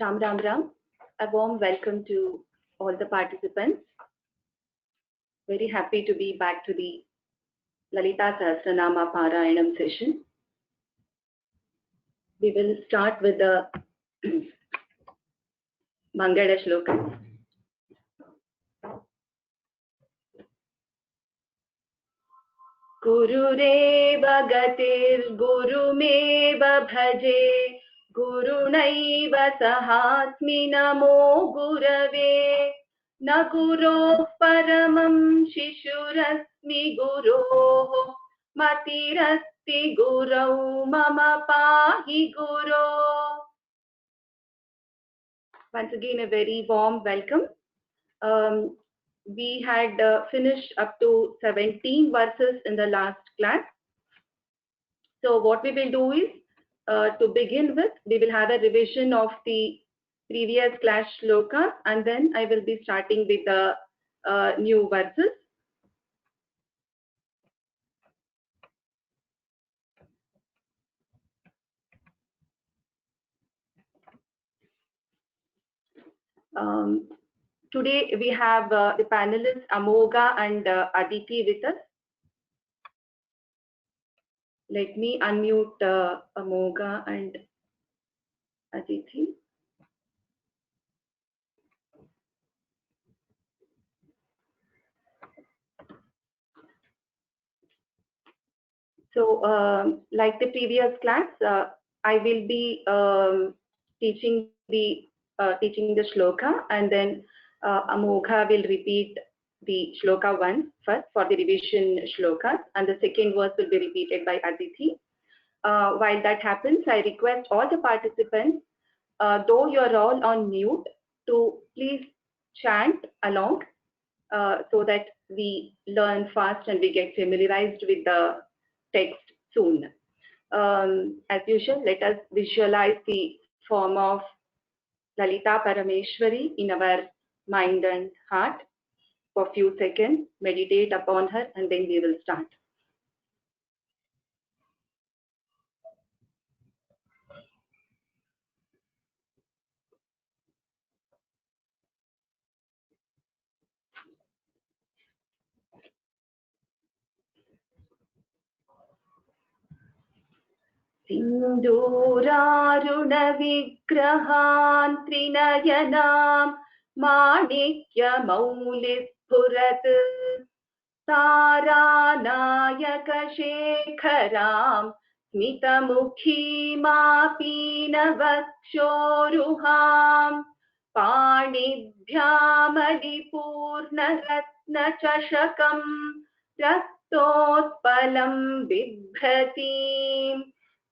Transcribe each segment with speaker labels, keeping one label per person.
Speaker 1: Ram Ram Ram. A warm welcome to all the participants. Very happy to be back to the Lalita Sahasranama Parayanam session. We will start with the Mangala Shloka. Gurureva gatir gurumeva bhaje gurunaiva sahatmi namo gurave na guroh paramam shishurasmi guroh matirasti gurau mama pahi guro. Once again, a very warm welcome. We had finished up to 17 verses in the last class. So what we will do is, to begin with, we will have a revision of the previous class shloka, and then I will be starting with the new verses. Today we have the panelists Amogha and Aditi with us. Let me unmute Amogha and Aditi. So, like the previous class, I will be teaching the shloka, and then Amogha will repeat the shloka once first for the revision shloka, and the second verse will be repeated by Aditi. While that happens, I request all the participants, though you are all on mute, to please chant along so that we learn fast and we get familiarized with the text soon. As usual, let us visualize the form of Lalita Parameshwari in our mind and heart for a few seconds, meditate upon her, and then we will start. Sindhurarunavigrahan trinayanam manikya-maulispurat taranayakashekharam smitamukhimapinavakshoruham panibhyamaliपूर्णरत्नचषकं रक्तोत्पलं बिभ्रतीम्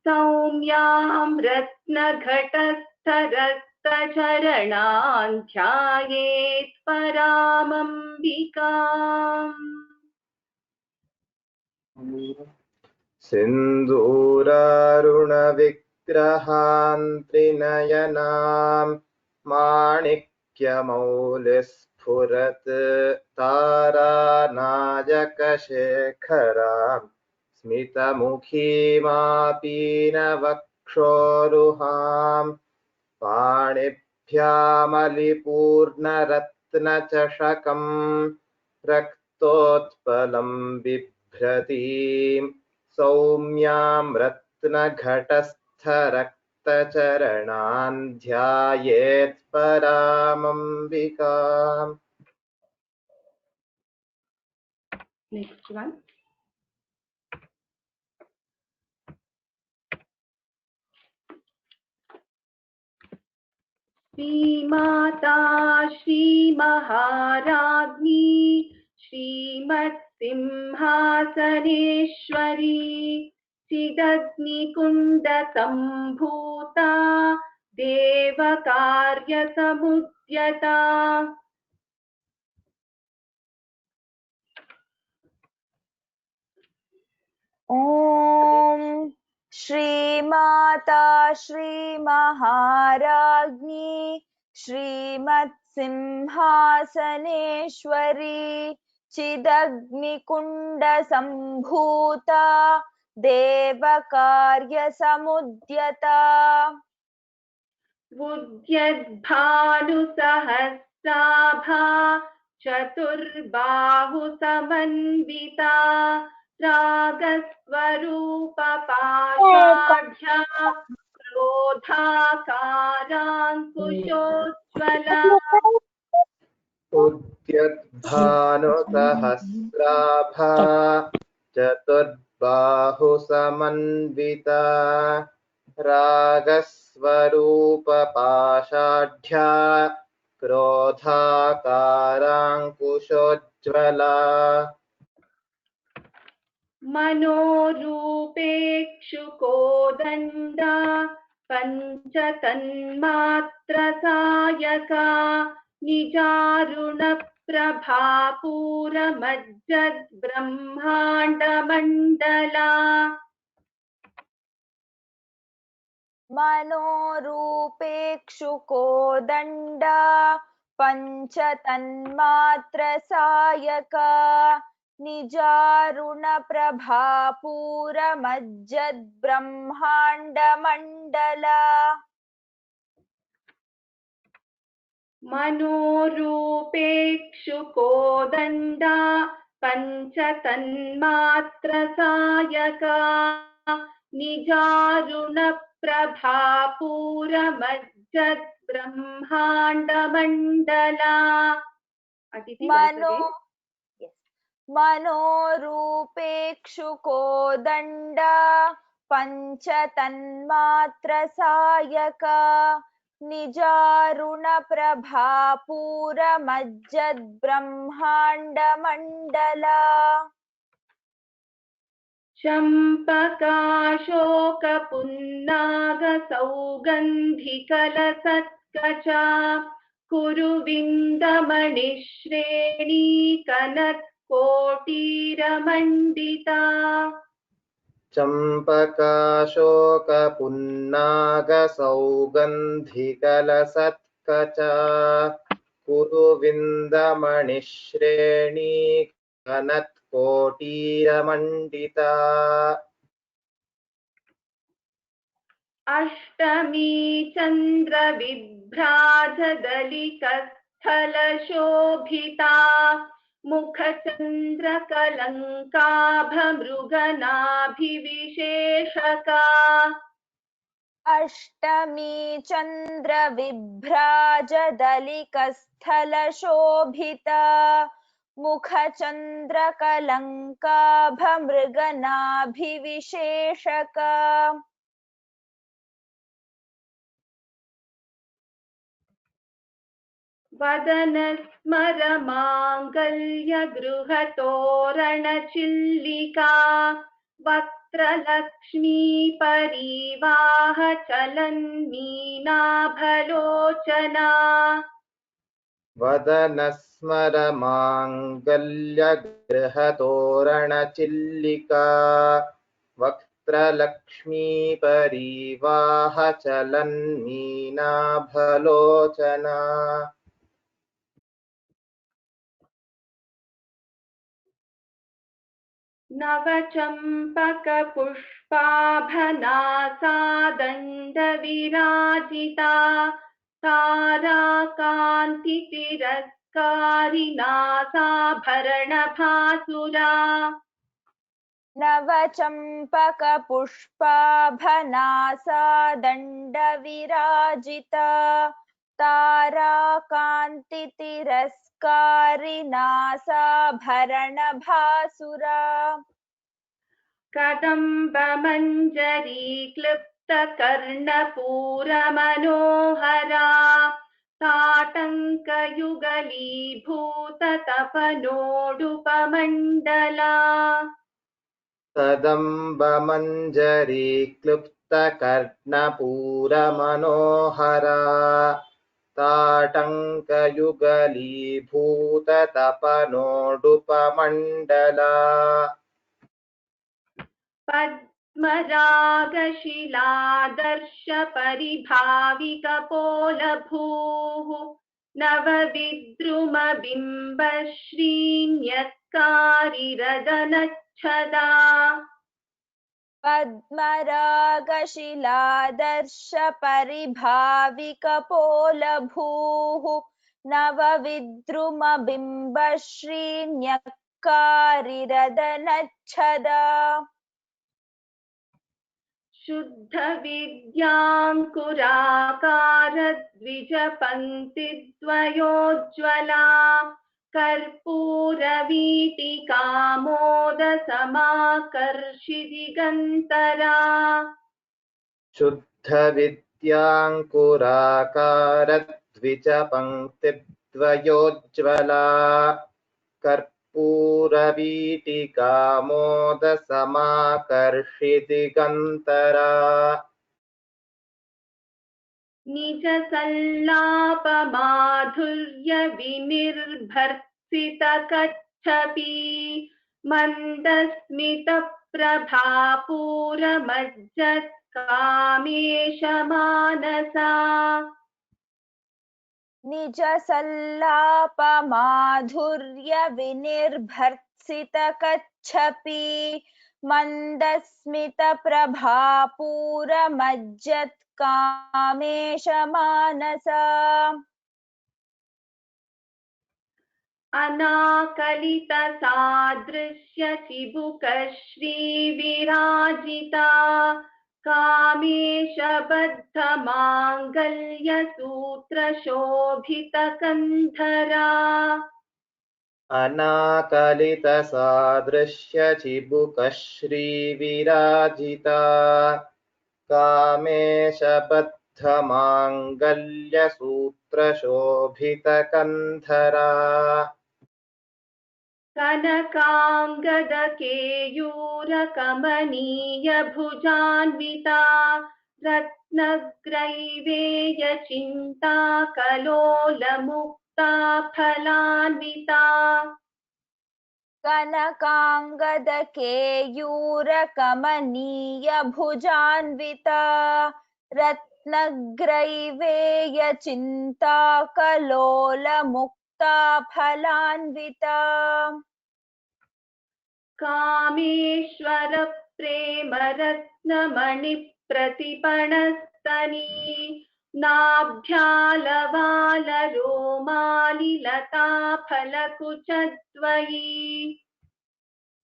Speaker 1: सौम्यां रत्नघटस्थरक्तचरणान् ध्यायेत् परामम्बिकाम्.
Speaker 2: सिन्दूरारुणविग्रहान् त्रिनयनां माणिक्यमौलिस्फुरत् तारानायकशेखरां स्मितमुखीमापीनवक्षोरुहां पाणिभ्यामलिपूर्णरत्नचषकं रक्तोत्पलं बिभ्रतीम् सौम्यां रत्नघटस्थरक्तचरणान् ध्यायेत् परामम्बिकाम्.
Speaker 1: Next one. श्रीमाता श्रीमहाराज्ञी श्रीमत्सिंहासनेश्वरी चिदग्निकुण्डसम्भूता देवकार्यसमुद्यता
Speaker 3: ॐ श्रीमाता श्रीमहाराज्ञी श्रीमत्सिंहासनेश्वरी चिदग्निकुण्डसम्भूता देवकार्यसमुद्यता
Speaker 1: उद्यद्भानुसहस्राभा चतुर्बाहुसमन्विता रागस्वरूपपाषाढ्या क्रोधाकाराङ्कुशोज्ज्वला
Speaker 2: उद्यद्भानुसहस्राभा चतुर्बाहुसमन्विता रागस्वरूपपाषाढ्या क्रोधाकाराङ्कुशोज्ज्वला
Speaker 1: मनोरूपेक्षुकोदण्डा पञ्चतन्मात्रसायका निजारुणप्रभापूरमज्जद्ब्रह्माण्डमण्डला
Speaker 3: मनोरूपेक्षुकोदण्डा पञ्चतन्मात्रसायका निजारुणप्रभापूरमज्जद्ब्रह्माण्डमण्डला
Speaker 1: मनोरूपेक्षुकोदण्डा पञ्चतन्मात्रसायका निजारुणप्रभापूरमज्जद्ब्रह्माण्डमण्डला
Speaker 3: मनो मनोरूपेक्षुकोदण्डा पञ्चतन्मात्रसायका निजारुणप्रभापूरमज्जद्ब्रह्माण्डमण्डला
Speaker 1: चम्पकाशोकपुन्नागसौगन्धिकलसत्कचा कुरुविन्दमणिश्रेणी कनत्कोटीरमण्डिता
Speaker 2: चम्पकाशोकपुन्नागसौगन्धिकलसत्कचा कुरुविन्दमणिश्रेणी कनत्कोटीरमण्डिता
Speaker 1: अष्टमी चन्द्रविभ्राजदलिकस्थलशोभिता मुखचन्द्रकलङ्काभमृगनाभिविशेषका
Speaker 3: अष्टमी चन्द्रविभ्राजदलिकस्थलशोभिता मुखचन्द्रकलङ्काभमृगनाभिविशेषका
Speaker 1: वदनस्मरमाङ्गल्यगृहतोरणचिल्लिका वक्त्रलक्ष्मीपरीवाहचलन्मीनाभलोचना
Speaker 2: वदनस्मरमाङ्गल्यगृहतोरणचिल्लिका वक्त्रलक्ष्मीपरीवाहचलन्मीनाभलोचना
Speaker 1: नवचम्पकपुष्पाभनासादण्डविराजिता ताराकान्तितिरस्कारिणासाभरणभासुरा
Speaker 3: नवचम्पकपुष्पाभनासादण्डविराजिता ताराकान्तितिरस्कारिणासाभरणभासुरा
Speaker 1: कदम्बमञ्जरीक्लृप्तकर्णपूरमनोहरा ताटङ्कयुगलीभूततपनोडुपमण्डला
Speaker 2: कदम्बमञ्जरीक्लृप्तकर्णपूरमनोहरा ताटङ्कयुगलीभूततपनोडुपमण्डला
Speaker 1: पद्मरागशिलादर्शपरिभाविकपोलभूः नवविद्रुमबिम्बश्रीन्यक्कारिरदनच्छदा
Speaker 3: पद्मरागशिलादर्श परिभाविकपोलभूः नवविद्रुमबिम्बश्रीन्यक्कारिरदनच्छदा
Speaker 1: शुद्धविद्याङ्कुराकारद्विजपङ्क्तिद्वयोज्ज्वला कर्पूरवीटिकामोदसमाकर्षिदिगन्तरा
Speaker 2: शुद्धविद्याङ्कुराकारद्विजपङ्क्तिद्वयोज्ज्वला कर्पूरवीटिकामोदसमाकर्षिदिगन्तरा
Speaker 1: निजसल्लापमाधुर्यविनिर्भर्सितकच्छपी मन्दस्मितप्रभापूरमज्जत्कामेशमानसा
Speaker 3: निजसल्लापमाधुर्यविनिर्भर्सितकच्छपि मन्दस्मितप्रभापूरमज्जत्कामेशमानसा
Speaker 1: अनाकलितसादृश्यचिबुकश्रीविराजिता कामेशबद्धमाङ्गल्यसूत्रशोभितकन्धरा
Speaker 2: अनाकलितसादृश्यचिबुकश्रीविराजिता कामेशबद्धमाङ्गल्यसूत्रशोभितकन्धरा
Speaker 1: कनकाङ्गदकेयूरकमनीयभुजान्विता रत्नग्रैवेयचिन्ता कलोलमुक्ता
Speaker 3: कनकाङ्गदकेयूरकमनीयभुजान्विता रत्नग्रैवेयचिन्ता कलोलमुक्ता फलान्विता
Speaker 1: कामेश्वरप्रेमरत्नमणिप्रतिपणस्तनी नाभ्यालवालरोमालिलताफलकुचद्वयी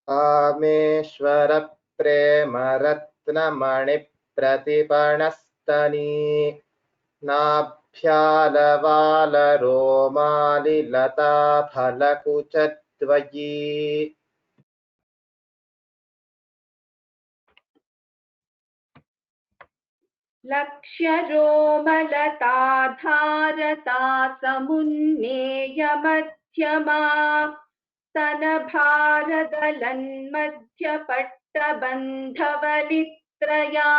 Speaker 2: कामेश्वरप्रेमरत्नमणिप्रतिपणस्तनी नाभ्यालवालरोमालिलताफलकुचद्वयी
Speaker 1: लक्ष्यरोमलताधारता समुन्नेयमध्यमा स्तनभारदलन्मध्यपट्टबन्धवलित्रया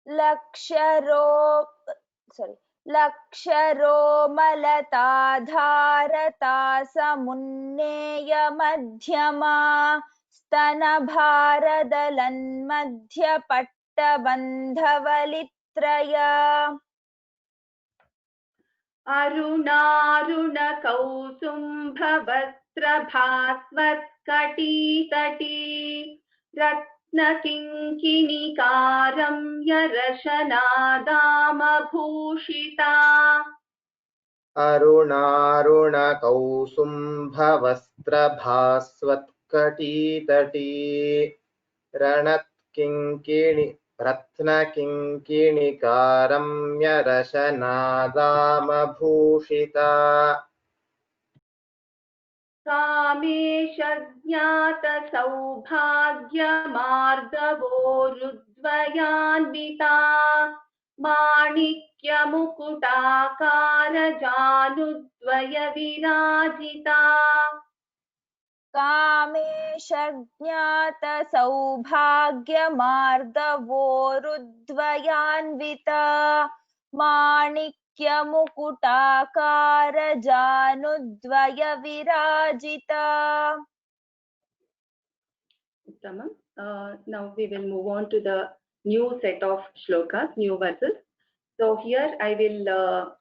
Speaker 3: लक्ष्यरोमलताधारता समुन्नेयमध्यमा स्तनभारदलन्मध्यपट्टबन्धवलित्रया
Speaker 1: अरुणारुणकौसुम्भवस्त्रभास्वत्कटीतटी रत्नकिङ्किणिकारं यरशनादामभूषिता
Speaker 2: अरुणारुणकौसुम्भवस्त्रभास्वत्कटीतटी रत्नकिङ्किणिकारं यरशनादामभूषिता
Speaker 1: कामेशज्ञातसौभाग्यमार्दवोरुद्वयान्विता माणिक्यमुकुटाकारजानुद्वयविराजिता
Speaker 3: कामेशज्ञातसौभाग्यमार्दवोरुद्वयान्विता माणिक्यमुकुटाकारजानुद्वयविराजिता
Speaker 1: Uttamam. Now we will move on to the new set of shlokas, new verses. So here I will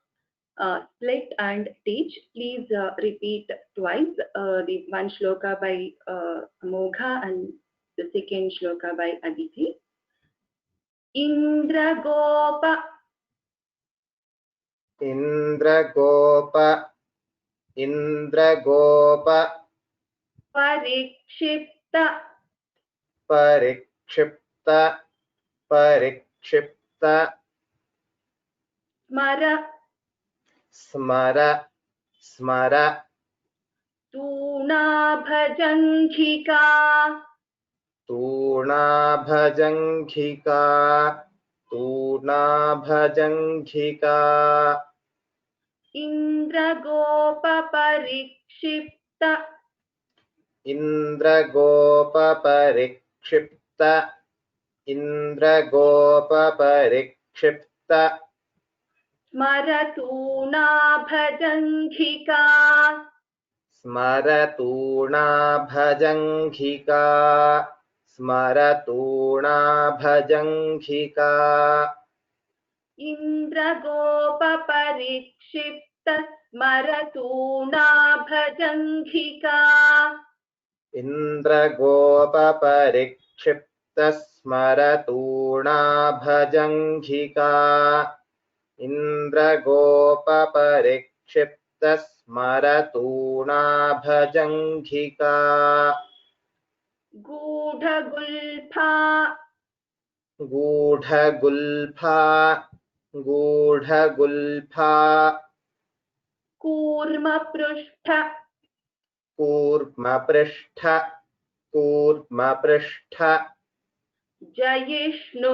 Speaker 1: split and teach. Please repeat twice the one shloka by Amogha and the second shloka by Aditi. Indragopa
Speaker 2: Indragopa
Speaker 1: Parikshipta
Speaker 2: Parikshipta Smara
Speaker 1: Tuna Bhajanghika
Speaker 2: Tuna
Speaker 1: Indragopa Parikshipta
Speaker 2: Indragopa Parikshipta
Speaker 1: Maratuna Bhajanghika
Speaker 2: Smaratuna Bhajanghika
Speaker 1: Indragopa Parikshipta Maratuna Bhajanghika
Speaker 2: Indragopa Parikshipta Smaratuna Bhajanghika Indragopa Parikshipta Smaratuna Bhajanghika
Speaker 1: Gudha Gulpha Kurma Prushtha Jayishnu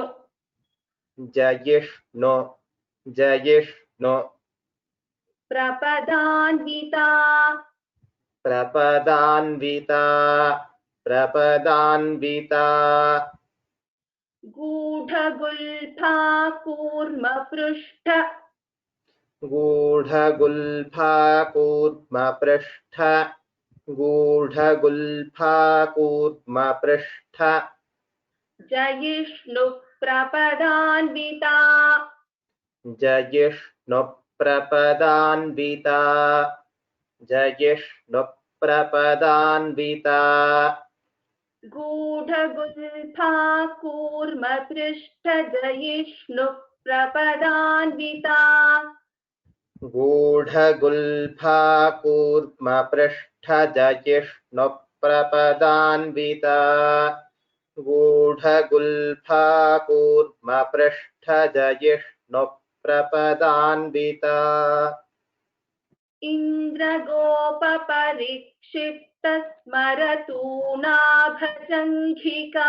Speaker 1: Prapadanvita Gudha Gulpha Kurma Prushtha Jayishnu Prapadanvita
Speaker 2: Jayishnu Prapadanvita
Speaker 1: Gudha Gulpha Kurma Prushtha Jayishnu Prapadanvita
Speaker 2: Gulpha Kurma Prashtha Jayishnu Prapadanvita Gulpha Kurma Prashtha Jayishnu Prapadanvita
Speaker 1: Indragopa Parikshipta Smaratuna Bhajanghika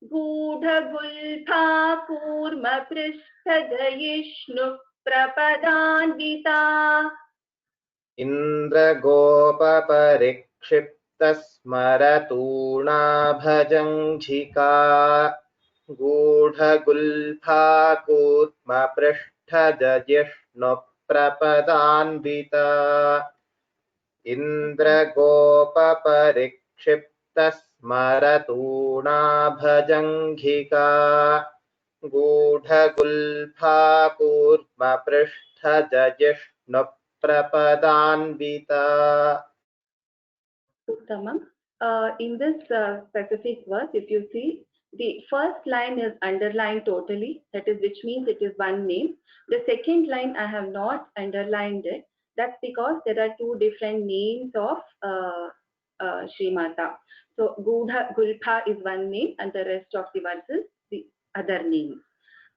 Speaker 1: Gudha Gulpha Kurma Prushtha Jayishnu Prapadanvita
Speaker 2: Indragopa Parikshipta Smaratuna Bhajanghika Gudha Gulpha Kurma Prashtha Jayishnu Prapadanvita Indragopa Parikshipta Smaratuna Bhajanghika Gudha Gulpha Kurma Prashtha Jayishnu Prapadanvita.
Speaker 1: Uttamam. In this specific verse, if you see, the first line is underlined totally, that is, which means it is one name. The second line I have not underlined it. That's because there are two different names of Sri Mata. So Gudha Gulpha is one name and the rest of the verses the other names.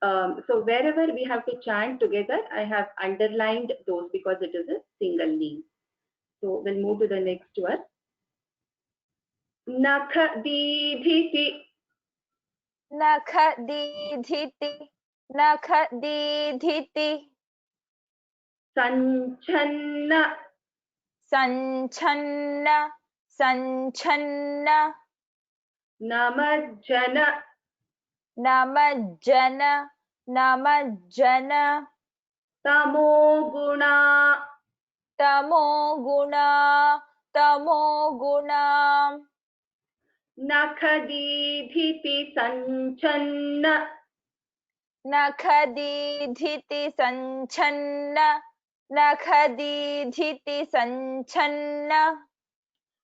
Speaker 1: So wherever we have to chant together, I have underlined those because it is a single name. So we'll move to the next verse. Nakhadidhiti
Speaker 3: Nakhadidhiti
Speaker 1: Sanchanna
Speaker 3: Sanchanna
Speaker 1: Namajjana
Speaker 3: Namajjana
Speaker 1: Tamoguna
Speaker 3: Tamoguna
Speaker 1: Nakhadidhiti Sanchanna
Speaker 3: Nakhadidhiti Sanchanna नखदीधिति सञ्छन्न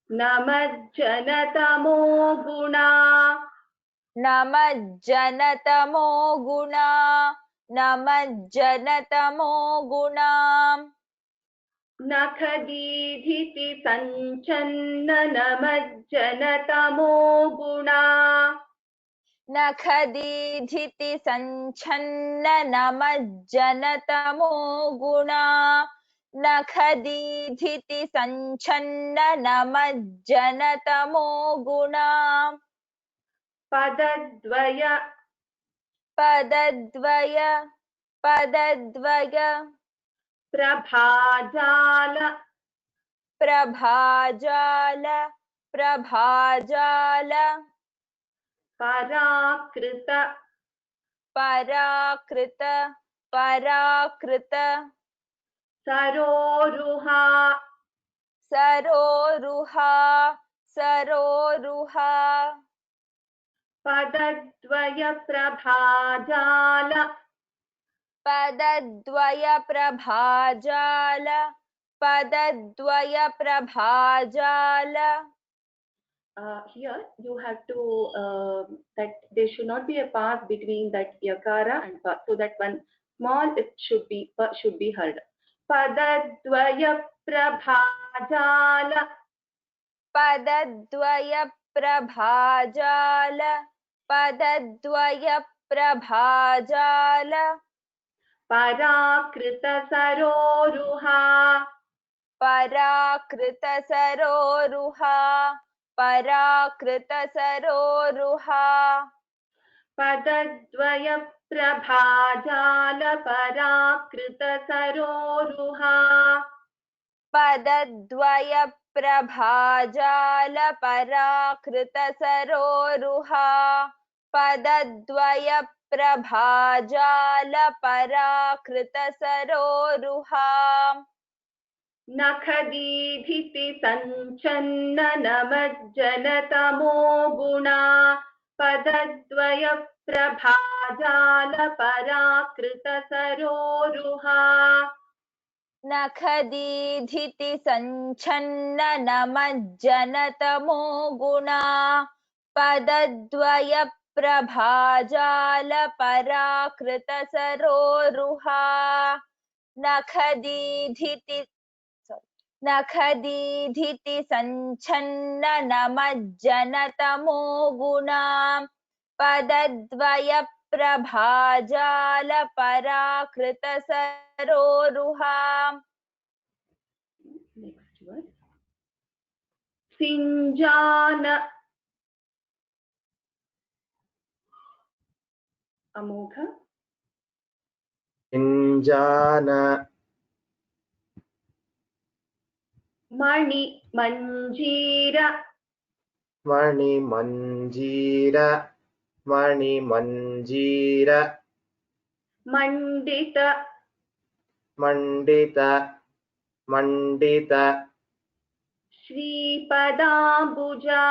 Speaker 1: नमज्जनतमो गुणा
Speaker 3: नमज्जनतमो गुणा नमज्जनतमो गुणा
Speaker 1: नखदीधिति सञ्छन्न नमज्जनतमो गुणा
Speaker 3: नखदीधिति सञ्छन्न नमज्जनतमो गुणा नखदीधिति सञ्छन्न नमज्जनतमो गुणा
Speaker 1: पदद्वय
Speaker 3: पदद्वय पदद्वय
Speaker 1: प्रभाजाल
Speaker 3: प्रभाजाल प्रभाजाल
Speaker 1: पराकृत
Speaker 3: पराकृत पराकृत
Speaker 1: सरोरुहा
Speaker 3: सरोरुहा सरोरुहा
Speaker 1: पदद्वय प्रभाजाल
Speaker 3: पदद्वय प्रभाजाल पदद्वय प्रभाजाल
Speaker 1: here you have to that there should not be a pause between that yakara and pa, so that one small it should be heard. Padadvaya prabhajala
Speaker 3: पदद्वय प्रभाजाल पदद्वय प्रभाजाल
Speaker 1: parakrita saroruha
Speaker 3: पराकृत सरोरुहा पराकृत सरोरुहा
Speaker 1: पदद्वय प्रभाजाल पराकृत सरोरुहा
Speaker 3: पदद्वय प्रभाजाल पराकृत सरोरुहा पदद्वय प्रभाजाल पराकृत सरोरुहा
Speaker 1: नखदीधिति सञ्छन्न नमज्जनतमो गुणा पदद्वय प्रभाजाल पराकृत सरोरुहा
Speaker 3: नखदीधिति सञ्छन्न नमज्जनतमो गुणा पदद्वय प्रभाजाल पराकृत सरोरुहा नखदीधिति सञ्छन्न नमज्जनतमो गुणा पदद्वय प्रभाजाल पराकृत सरोरुहा
Speaker 1: next word सिञ्जान अमोघ
Speaker 2: सिञ्जान
Speaker 1: मणि मञ्जीर
Speaker 2: मणिमञ्जीर मणिमञ्जीर
Speaker 1: मण्डित
Speaker 2: मण्डित मण्डित
Speaker 1: श्रीपदाम्बुजा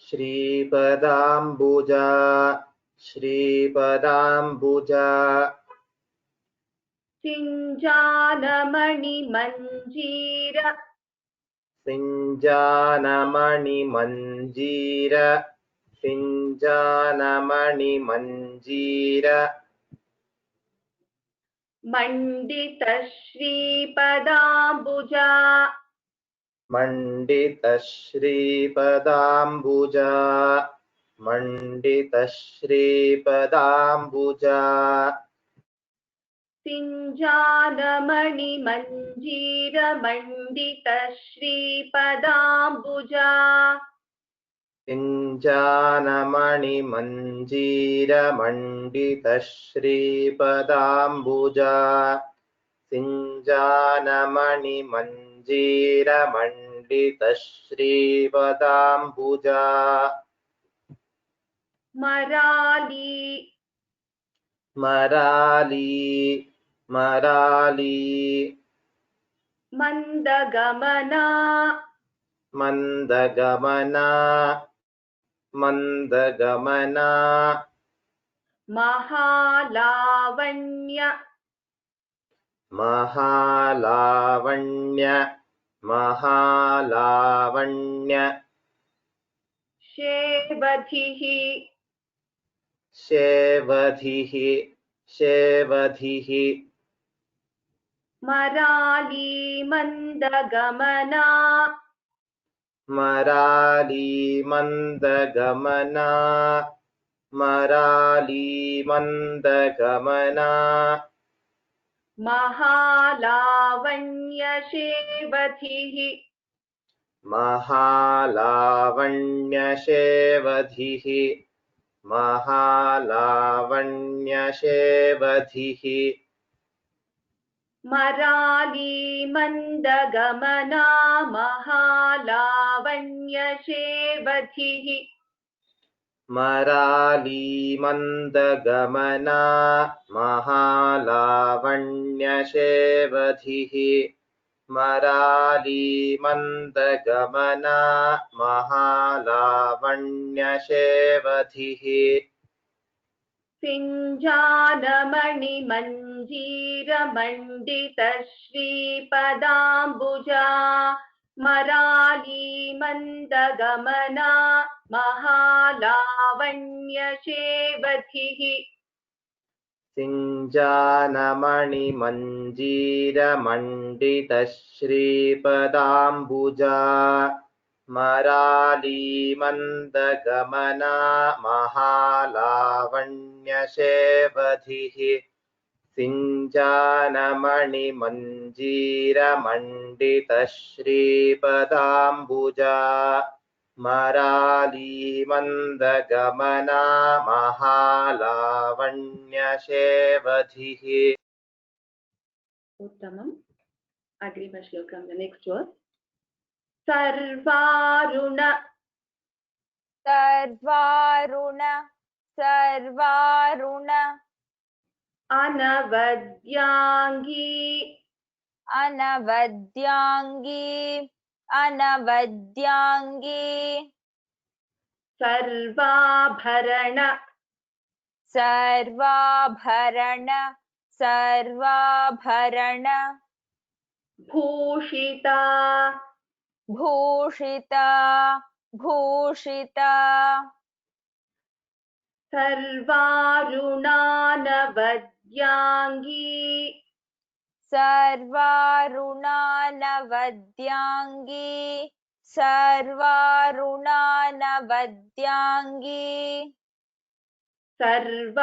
Speaker 2: श्रीपदाम्बुजा श्रीपदाम्बुजा
Speaker 1: सिञ्जानमणिमञ्जीर
Speaker 2: सिञ्जानमणिमञ्जीर सिञ्जानमणिमञ्जीर
Speaker 1: मण्डित श्रीपदाम्बुजा
Speaker 2: मण्डित श्रीपदाम्बुजा मण्डित श्रीपदाम्बुजा
Speaker 1: सिञ्जानमणिमञ्जीर मण्डित श्रीपदाम्बुजा
Speaker 2: सिञ्जानमणिमञ्जीर मण्डित श्रीपदाम्बुजा सिञ्जानमणिमञ्जीर मण्डित श्रीपदाम्बुजा
Speaker 1: मराली
Speaker 2: मराली मराली
Speaker 1: मन्दगमना
Speaker 2: मन्दगमना मन्दगमना
Speaker 1: महालावण्य
Speaker 2: महालावण्य महालावण्य
Speaker 1: शेवधिः
Speaker 2: शेवधिः शेवधिः
Speaker 1: मराली मन्दगमना
Speaker 2: मराली मन्दगमना मराली मन्दगमना
Speaker 1: महालावण्यशेवधिः
Speaker 2: महालावण्यशेवधिः महालावण्यशेवधिः
Speaker 1: मराली मन्दगमना महालावण्यशेवधिः
Speaker 2: मराली मन्दगमना महालावण्यशेवधिः मराली मन्दगमना महालावण्यशेवधिः
Speaker 1: सिञ्जानमणिमञ्जीरमण्डितश्रीपदाम्बुजा मराली मन्दगमना महालावण्यशेवधिः
Speaker 2: सिञ्जानमणिमञ्जीरमण्डितश्रीपदाम्बुजा मराली मन्दगमना महालावण्यशेवधिः सिञ्जानमणिमञ्जीरमण्डितश्रीपदाम्बुजा मराली मन्दगमना महालावण्यशेवधिः
Speaker 1: उत्तमम् अग्रिमश्लोकं the next verse सर्वारुण
Speaker 3: सर्वारुण सर्वारुण
Speaker 1: अनवद्याङ्गी
Speaker 3: अनवद्याङ्गी अनवद्याङ्गी
Speaker 1: सर्वाभरण
Speaker 3: सर्वाभरण सर्वाभरण
Speaker 1: भूषिता
Speaker 3: भूषिता भूषिता
Speaker 1: सर्वारुणानवद्याङ्गी
Speaker 3: सर्वारुणानवद्याङ्गी सर्वारुणानवद्याङ्गी
Speaker 1: सर्वाभरणभूषिता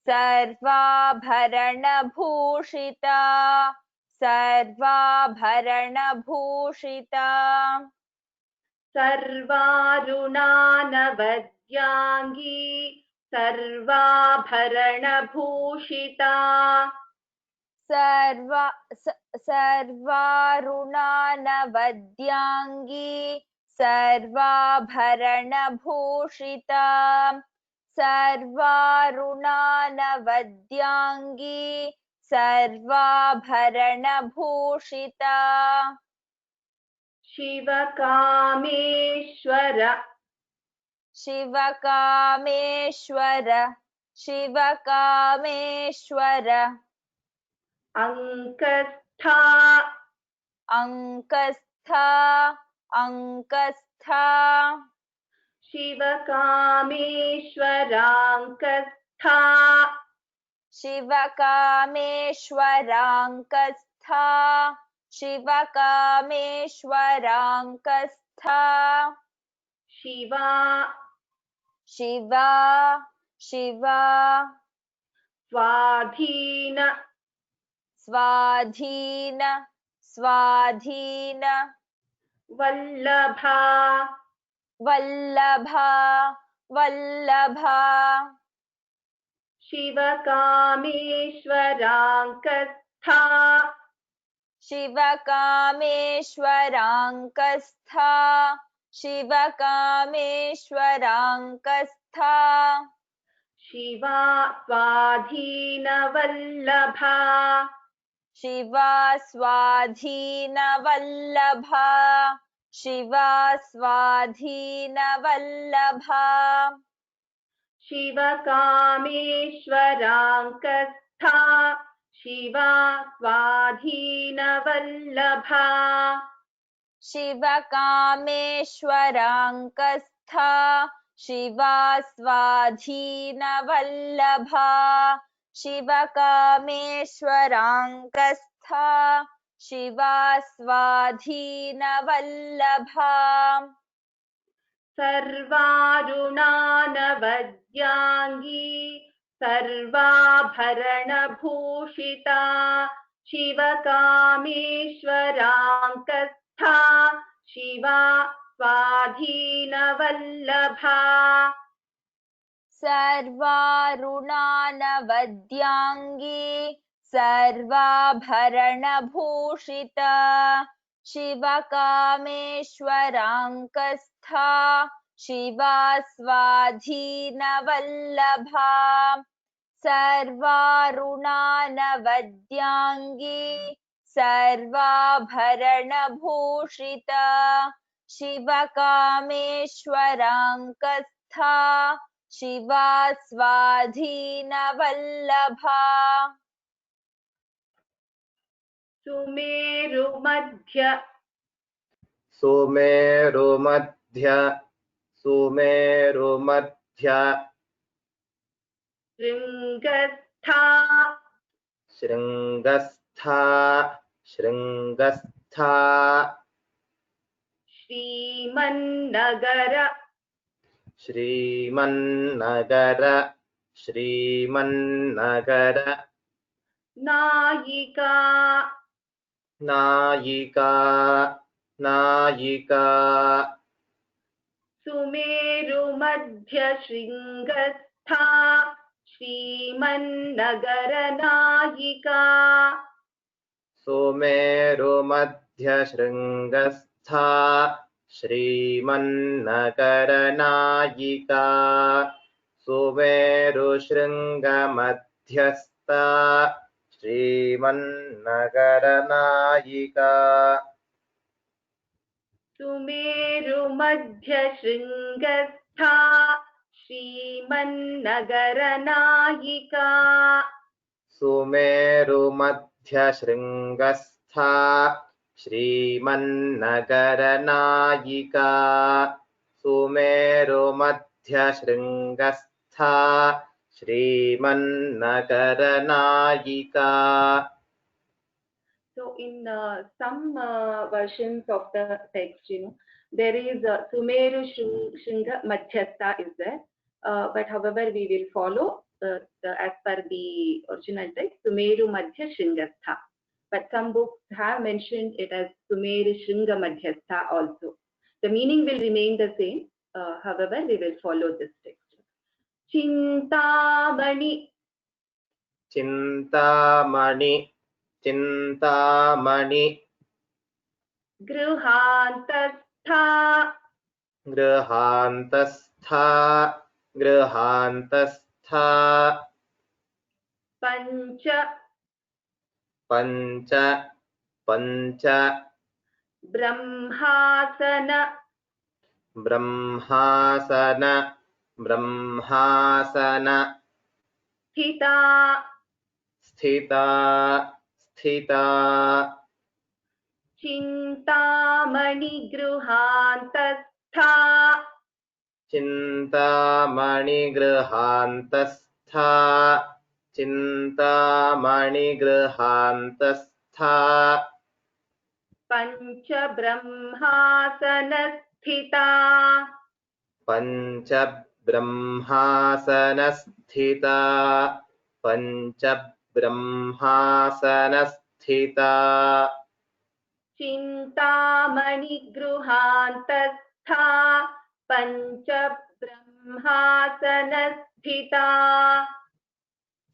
Speaker 3: सर्वाभरणभूषिता सर्वाभरणभूषिता
Speaker 1: सर्वारुणानवद्याङ्गी सर्वाभरणभूषिता
Speaker 3: सर्वारुणानवद्याङ्गी सर्वाभरणभूषिता सर्वारुणानवद्याङ्गी सर्वाभरणभूषिता
Speaker 1: शिवकामेश्वर
Speaker 3: शिवकामेश्वर शिवकामेश्वर
Speaker 1: अङ्कस्था
Speaker 3: अङ्कस्था अङ्कस्था
Speaker 1: शिवकामेश्वराङ्कस्था
Speaker 3: शिवकामेश्वराङ्कस्था शिवकामेश्वराङ्कस्था
Speaker 1: शिवा
Speaker 3: शिवा शिवा
Speaker 1: स्वाधीन
Speaker 3: स्वाधीन स्वाधीन
Speaker 1: वल्लभा
Speaker 3: वल्लभा वल्लभा
Speaker 1: शिवकामेश्वराङ्कस्था
Speaker 3: शिवकामेश्वराङ्कस्था शिवकामेश्वराङ्कस्था
Speaker 1: शिवा स्वाधीनवल्लभा
Speaker 3: शिवा स्वाधीनवल्लभा शिवा स्वाधीनवल्लभा
Speaker 1: शिवकामेश्वराङ्कस्था शिवा स्वाधीनवल्लभा
Speaker 3: शिवकामेश्वराङ्कस्था शिवा स्वाधीनवल्लभा शिवकामेश्वराङ्कस्था शिवा स्वाधीनवल्लभा
Speaker 1: सर्वारुणानवद्याङ्गी सर्वाभरणभूषिता शिवकामेश्वराङ्कस्था शिवा स्वाधीनवल्लभा
Speaker 3: सर्वारुणानवद्याङ्गी सर्वाभरणभूषिता शिवकामेश्वराङ्कस्था शिवा स्वाधीनवल्लभा सर्वारुणानवद्याङ्गी सर्वाभरणभूषिता शिवकामेश्वराङ्कस्था शिवा स्वाधीनवल्लभा
Speaker 1: सुमेरुमध्य
Speaker 2: सुमेरुमध्य सुमेरुमध्य
Speaker 1: शृङ्गस्था
Speaker 2: शृङ्गस्था शृङ्गस्था
Speaker 1: श्रीमन्नगर
Speaker 2: श्रीमन्नगर श्रीमन्नगर
Speaker 1: नायिका
Speaker 2: नायिका नायिका
Speaker 1: सुमेरुमध्यशृङ्गस्था श्रीमन्नगरनायिका
Speaker 2: सुमेरुमध्यशृङ्गस्था श्रीमन्नगरनायिका सुमेरुशृङ्गमध्यस्था श्रीमन्नगरनायिका
Speaker 1: सुमेरुमध्यशृङ्गस्था श्रीमन्नगरनायिका
Speaker 2: सुमेरुमध्यशृङ्गस्था श्रीमन्नगरनायिका सुमेरुमध्यशृङ्गस्था श्रीमन्नगरनायिका.
Speaker 1: So in some versions of the text, there is Sumeru Shringa Madhyastha is there, but however we will follow as per the original text Sumeru Madhya Shringastha. But some books have mentioned it as Sumeru Shringa Madhyastha also. The meaning will remain the same. However, we will follow this text. Chintamani.
Speaker 2: Chintamani. Chintamani.
Speaker 1: Grihantastha.
Speaker 2: Grihantastha. Grihantastha.
Speaker 1: Pancha.
Speaker 2: Pancha. Pancha.
Speaker 1: Brahmasana.
Speaker 2: Brahmasana. Brahmasana.
Speaker 1: Sthita.
Speaker 2: Sthita. Sthita.
Speaker 1: Chintamani Gruhantastha.
Speaker 2: Chintamani Grihantastha. Chintamani Grihantastha.
Speaker 1: Pancha Brahmasana Sthita.
Speaker 2: Pancha Brahmasana Sthita. Pancha Brahmasana Sthita.
Speaker 1: Chintamani Gruhantastha. Pancha Brahmasana Sthita.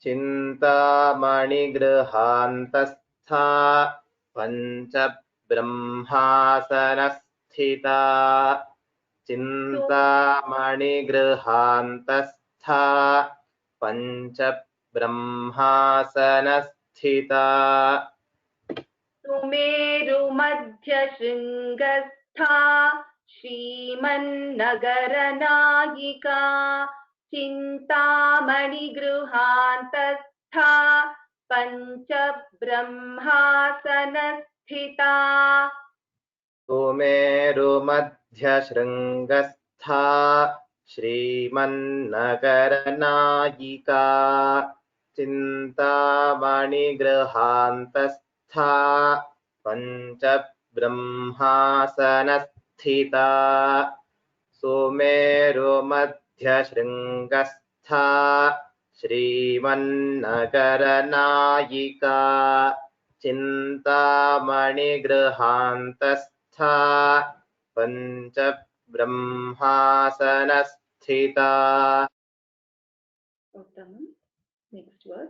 Speaker 2: Chintamani Grihantastha. Pancha Brahmasana Sthita. Chintamani Grihantastha. Pancha Brahmasana Sthita.
Speaker 1: Sumeru Madhya Shringastha. Shriman Nagaranayika. चिन्तामणिगृहान्तस्था पञ्च ब्रह्मासनस्थिता
Speaker 2: सुमेरुमध्यशृङ्गस्था श्रीमन्नगरनायिका चिन्तामणिगृहान्तस्था पञ्च ब्रह्मासनस्थिता सुमेरुमध्यशृङ्गस्था श्रीमन्नगरनायिका चिन्तामणिगृहान्तस्था पञ्च ब्रह्मासनस्थिता.
Speaker 1: Next verse.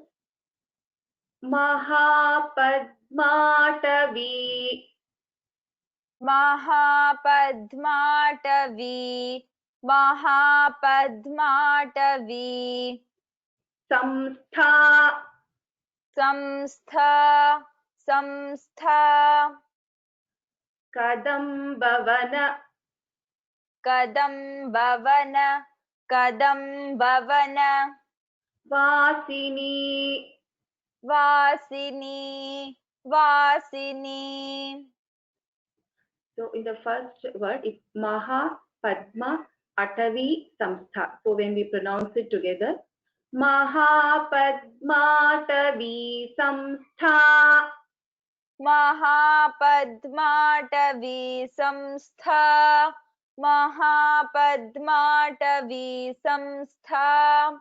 Speaker 1: महापद्माटवी
Speaker 3: महापद्माटवी महापद्माटवी
Speaker 1: संस्था
Speaker 3: संस्था संस्था
Speaker 1: कदम्बवन
Speaker 3: कदम्बवन कदम्बवन
Speaker 1: वासिनी
Speaker 3: वासिनी वासिनी.
Speaker 1: So in the first word, it's Maha Padma Atavi Samstha. So when we pronounce it together, Maha Padma Atavi Samstha.
Speaker 3: महापद्माटवी संस्था महापद्माटवी संस्था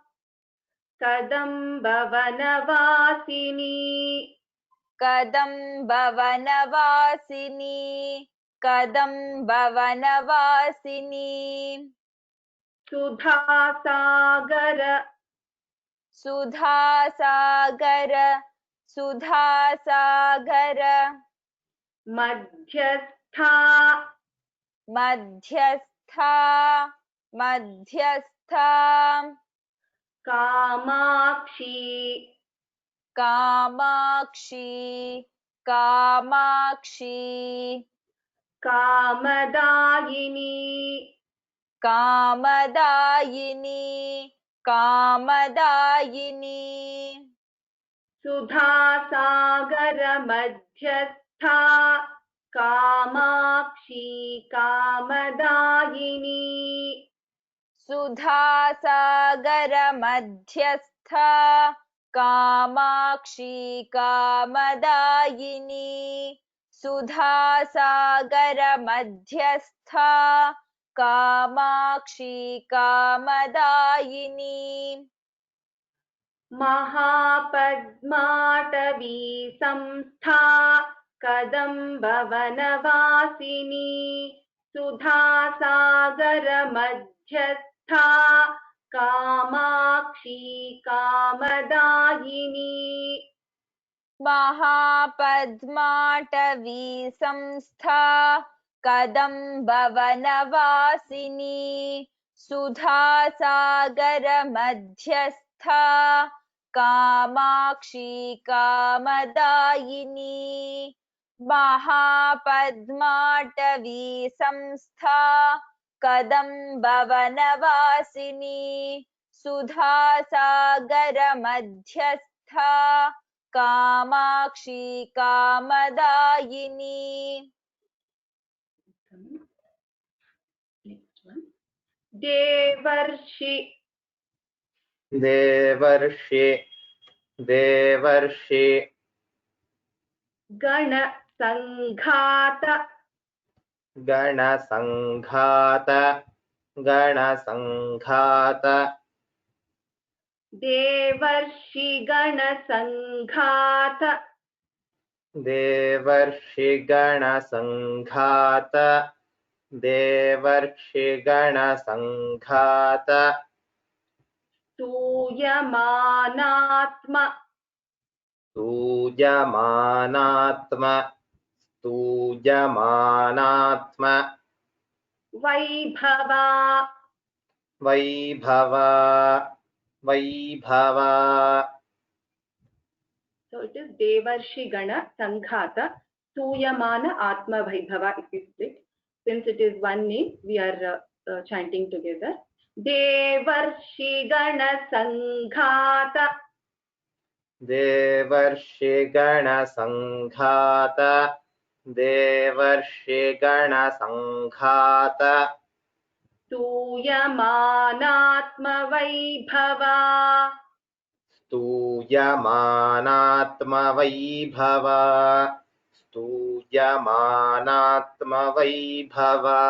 Speaker 1: Kadambhavanavasini
Speaker 3: कदम्बवनवासिनी कदम्बवनवासिनी
Speaker 1: Sudhasagar
Speaker 3: Sudhasagar Sudhasagar
Speaker 1: Madhyastha
Speaker 3: मध्यस्था मध्यस्था
Speaker 1: Kamakshi
Speaker 3: Kamakshi Kamakshi
Speaker 1: Kamadayini
Speaker 3: कामदायिनी कामदायिनी
Speaker 1: Sudhasagar मध्यस्था Kamakshi कामदायिनी
Speaker 3: Sudhasagar मध्यस्था Kamakshi कामदायिनी Sudhasagar मध्यस्था Kamakshi कामदायिनी
Speaker 1: महापद्माटवी संस्था कदम्बवनवासिनी सुधासागर मध्यस्था कामाक्षी कामदायिनी
Speaker 3: महापद्माटवी संस्था कदम्बवनवासिनी सुधासागर मध्यस्था कामाक्षी कामदायिनी महापद्माटवी संस्था कदम्बवनवासिनी सुधासागर मध्यस्था कामाक्षी कामदायिनी.
Speaker 1: Next one. देवर्षि
Speaker 2: देवर्षि देवर्षि
Speaker 1: गणसङ्घात
Speaker 2: गणसङ्घात गणसङ्घात
Speaker 1: देवर्षि गणसङ्घात
Speaker 2: देवर्षि गणसङ्घात देवर्षि गणसङ्घात
Speaker 1: स्तूयमानात्म
Speaker 2: स्तूयमानात्म स्तूयमानात्म
Speaker 1: Vaibhava
Speaker 2: Vaibhava Vaibhava.
Speaker 1: So it is Devarshi Gana Sanghata Stuyamana Atma Vaibhava if we split. Since it is one name, we are chanting together. देवर्षिगणसङ्घात
Speaker 2: देवर्षिगणसङ्घात देवर्षिगणसङ्घात
Speaker 1: स्तूयमानात्मवैभवा
Speaker 2: स्तूयमानात्मवैभवा स्तूयमानात्मवैभवा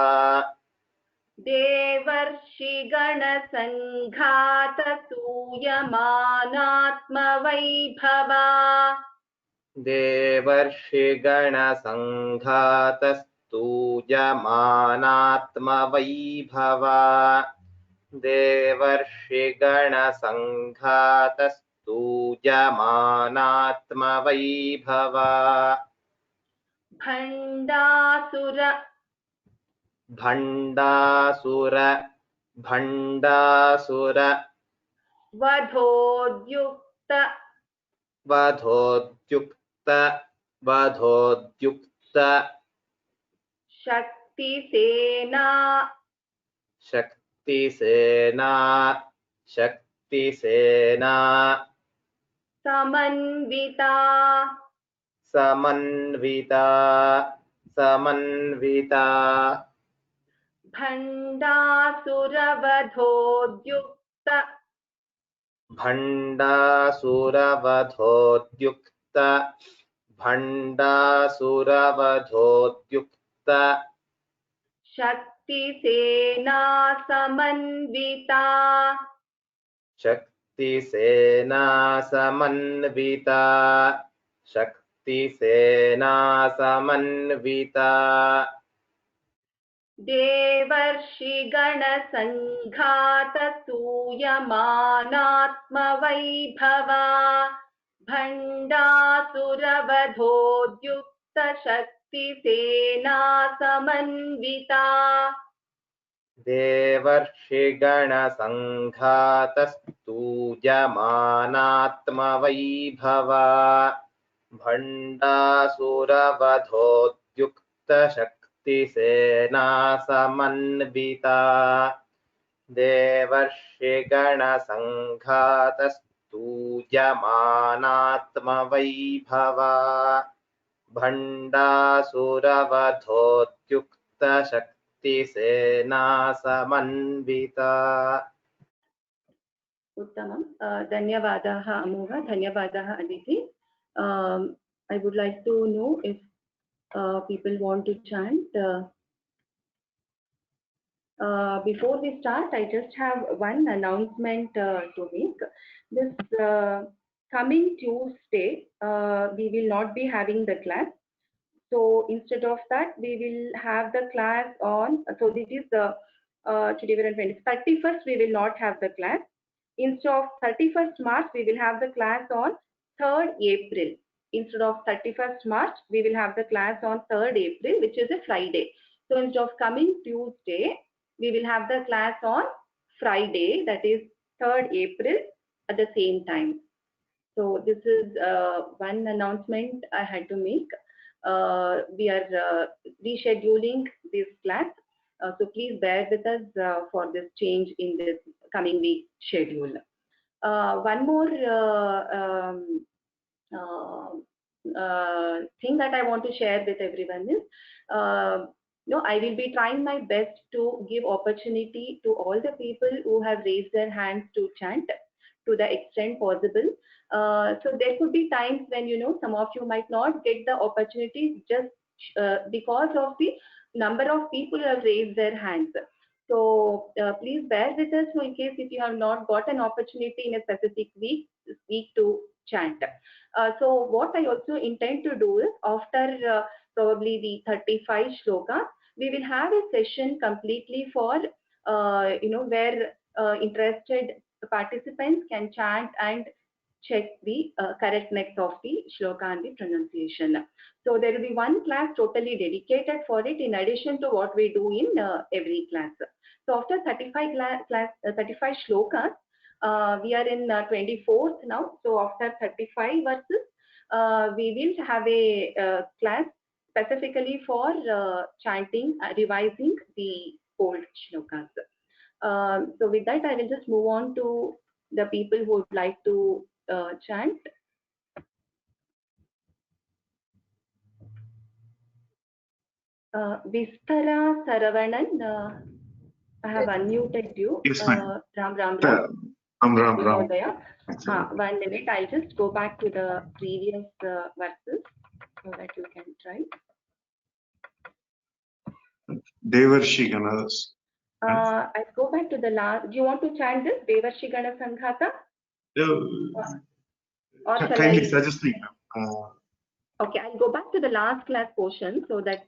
Speaker 1: देवर्षिगणसङ्घात स्तूयमानात्मवैभवा
Speaker 2: देवर्षिगणसङ्घातस्तूयमानात्मवैभवा देवर्षिगणसङ्घातस्तूयमानात्मवैभवा
Speaker 1: Bhandasur
Speaker 2: Bhandasur Bhandasur
Speaker 1: वधोद्युक्त
Speaker 2: वधोद्युक्त वधोद्युक्त
Speaker 1: शक्तिसेना
Speaker 2: शक्तिसेना शक्तिसेना
Speaker 1: समन्विता
Speaker 2: समन्विता समन्विता
Speaker 1: भण्डासुरवधोद्युक्त
Speaker 2: भण्डासुरवधोद्युक्त भण्डासुरवधोद्युक्त
Speaker 1: शक्तिसेना समन्विता
Speaker 2: शक्तिसेना समन्विता शक्तिसेना समन्विता
Speaker 1: देवर्षिगणसङ्घात स्तूयमानात्मवैभवा भण्डासुरवधोद्युक्त शक्तिसेना समन्विता
Speaker 2: देवर्षिगणसङ्घातस्तूयमानात्मवैभवा भण्डासुरवधोद्युक्त शक्तिसेना समन्विता देवर्षिगणसङ्घातस्तूयमानात्मवैभवा भण्डासुरवधोद्युक्त शक्तिसेना समन्विता
Speaker 1: उत्तमं धन्यवादाः अमोघ धन्यवादाः Aditi I would like to know if people want to chant. Before we start, I just have one announcement to make. This coming Tuesday, we will not be having the class. So instead of that, we will have the class on, so this is the, today we are on 31st, we will not have the class. Instead of 31st March, we will have the class on 3rd April. Instead of 31st March, we will have the class on 3rd April, which is a Friday. So instead of coming Tuesday, we will have the class on Friday, that is 3rd April at the same time. So this is one announcement I had to make. We are rescheduling this class. So please bear with us for this change in this coming week schedule. One more thing that I want to share with everyone is, I will be trying my best to give opportunity to all the people who have raised their hands to chant to the extent possible. So there could be times when, some of you might not get the opportunity just because of the number of people who have raised their hands. So please bear with us in case if you have not got an opportunity in a specific week to chant. So what I also intend to do is, after probably the 35 shlokas, we will have a session completely for, where interested participants can chant and check the correctness of the shloka and the pronunciation. So there will be one class totally dedicated for it, in addition to what we do in every class. So after 35 shlokas, we are in 24th now. So after 35 verses, we will have a class specifically for chanting, revising the old shlokas. So with that, I will just move on to the people who would like to chant. Vistara Saravanan, I have unmuted you.
Speaker 4: Yes, ma'am.
Speaker 1: Ram Ram.
Speaker 4: Ram.
Speaker 1: Mahodaya. 1 minute, I'll just go back to the previous verses so that you can try.
Speaker 4: Devarshi Ganas.
Speaker 1: I'll go back to the last. Do you want to chant this? Devarshi Gana Sanghata? Or shall
Speaker 4: Kindly
Speaker 1: I?
Speaker 4: suggest me.
Speaker 1: Okay, I'll go back to the last class portion so that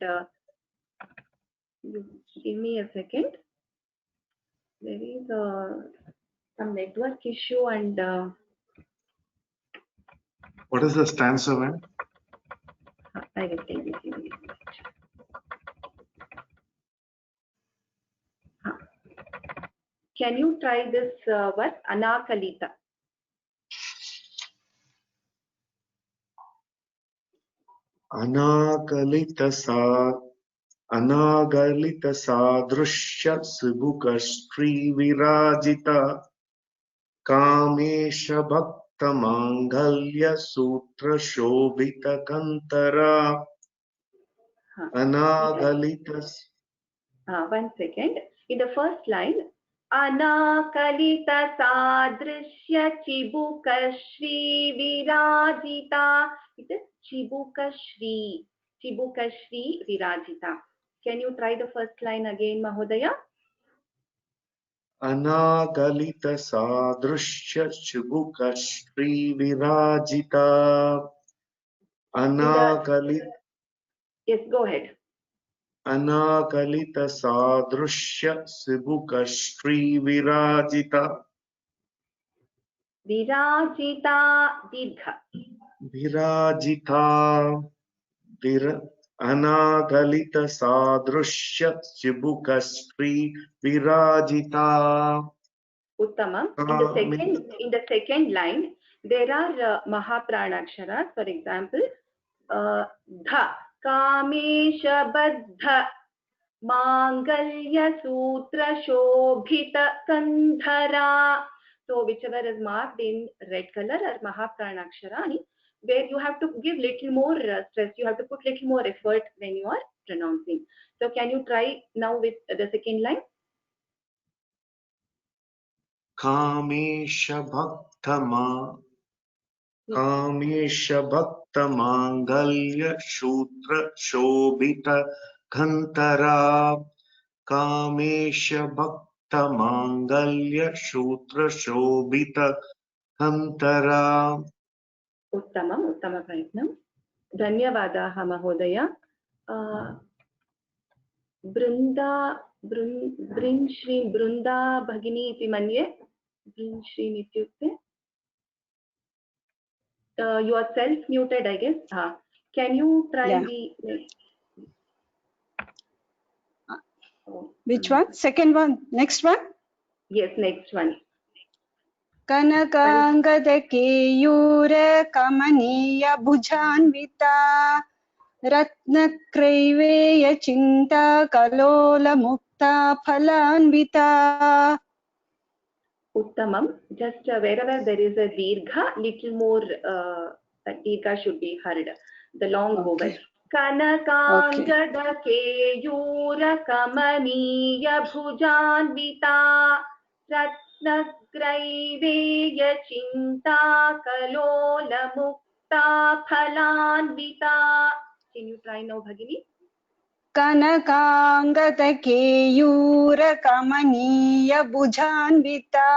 Speaker 1: you give me a second. There is some network issue and
Speaker 4: What is the stanza, ma'am?
Speaker 1: I will take this in a minute. Can you try this verse? Anakalita.
Speaker 4: Anagalita sadrushya subukashri virajita kamesha bhakta mangalya sutra shobhita kantara Anagalita.
Speaker 1: 1 second. In the first line, Anakalita sadrishya chibuka shri virajita. It is chibuka shri virajita. Can you try the first line again, Mahodaya?
Speaker 4: Anagalita sadrushya chibuka shri virajita Anagalita.
Speaker 1: Yes, go ahead.
Speaker 4: Anakalita sadrushya sibuka shri virajita
Speaker 1: Virajita dirgha.
Speaker 4: virajita anakalita sadrushya sibuka shri virajita.
Speaker 1: Uttamam. In the second line, there are Mahapranaksharas. For example, dha, kamesha baddha, mangalya sutra shobhita kandhara. So whichever is marked in red color are Mahapranakshara, where you have to give little more stress. You have to put little more effort when you are pronouncing. So can you try now with the second line?
Speaker 4: Kamesha bhakta mangalya sutra shobhita kantara Kamesha bhakta mangalya sutra shobhita kantara.
Speaker 1: Uttamam prayatnam. Dhanyavadaha Mahodaya. Brinshri Brunda Bhagini iti manye. Brinshri nityukte. You are self-muted, I guess. Can you try the...
Speaker 5: Which one? Second one? Next one?
Speaker 1: Yes, next one.
Speaker 5: Kanakangada keyura kamaniya bhujanvita Ratnakraiveya chinta kalola mukta phalanvita.
Speaker 1: Uttamam. Just wherever there is a dirgha, little more dirgha should be heard. The long vowel. Kanakangada keyura kamaniya bhujanvita Ratnakraiveya chinta kalola mukta phalanvita. Can you try now, Bhagini?
Speaker 5: Kanakangada keyura kamaniya bhujanvita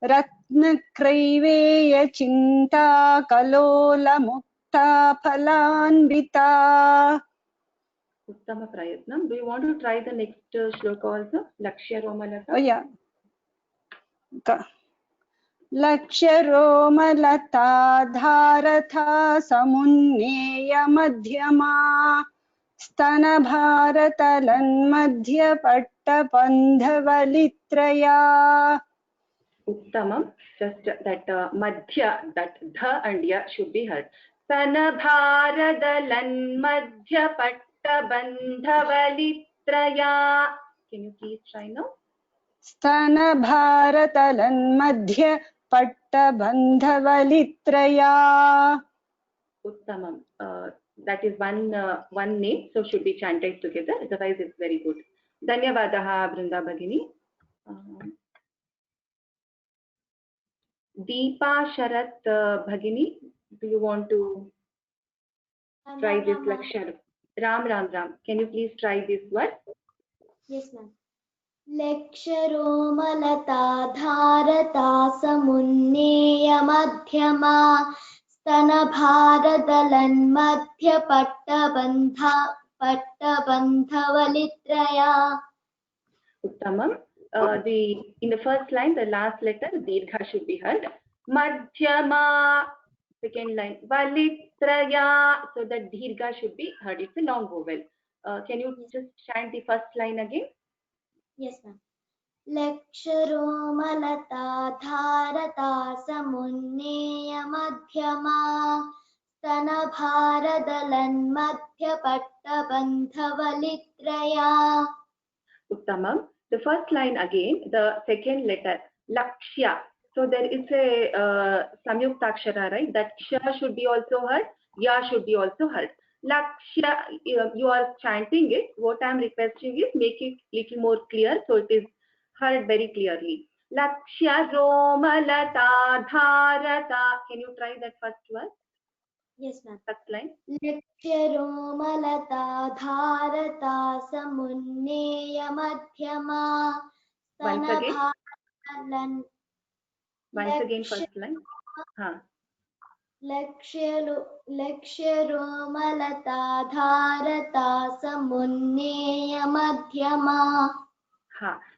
Speaker 5: Ratnakraiveya chinta kalola mukta phalanvita.
Speaker 1: Uttama prayatnam. Do you want to try the next shloka also? Lakshya Romalata.
Speaker 5: Oh yeah. Lakshya Romalata dharatha samunneya madhyama Stana bharatalan madhya patta pandhavalitraya.
Speaker 1: Uttamam. Just that madhya, that dha and ya should be heard. Stana bharadalan madhya patta bandhavalitraya. Can you please try now?
Speaker 5: स्तनभारतलन्मध्ये पट्टबन्धवलित्रया.
Speaker 1: Uttamam. That is one name, so should be chanted together. Otherwise, it's very good. Dhanyavadaha, Brinda Bhagini. Deepa Sharat Bhagini, do you want to try this lecture? Ram. Can you please try this word?
Speaker 6: Yes, ma'am. Leksharomalata dharata samunneya madhyama स्तनभारदलन् मध्य पट्टबन्धवलित्रया.
Speaker 1: Uttamam. In the first line, the last letter Dirgha should be heard. Madhyama. Second line Valittraya. So the Dirgha should be heard. It's a long vowel. Can you just chant the first line again?
Speaker 6: Yes, ma'am. Leksharomalata dharata samunneya madhyama स्तनभारदलन् मध्य पट्टबन्धवलित्रया.
Speaker 1: Uttamam. The first line again, the second letter Lakshya. So there is a Samyuktakshara, right? That Ksha should be also heard, Ya should be also heard. Lakshya, you are chanting it. What I am requesting is make it little more clear so it is heard very clearly. Lakshya Romalata Dharata. Can you try that first one?
Speaker 6: Yes, ma'am.
Speaker 1: First line.
Speaker 6: Leksharomalata dharata samunneya madhyama स्तनभारदलन्.
Speaker 1: Once again, first line.
Speaker 6: लक्ष्यरोमलता धारता समुन्नेय मध्यमा.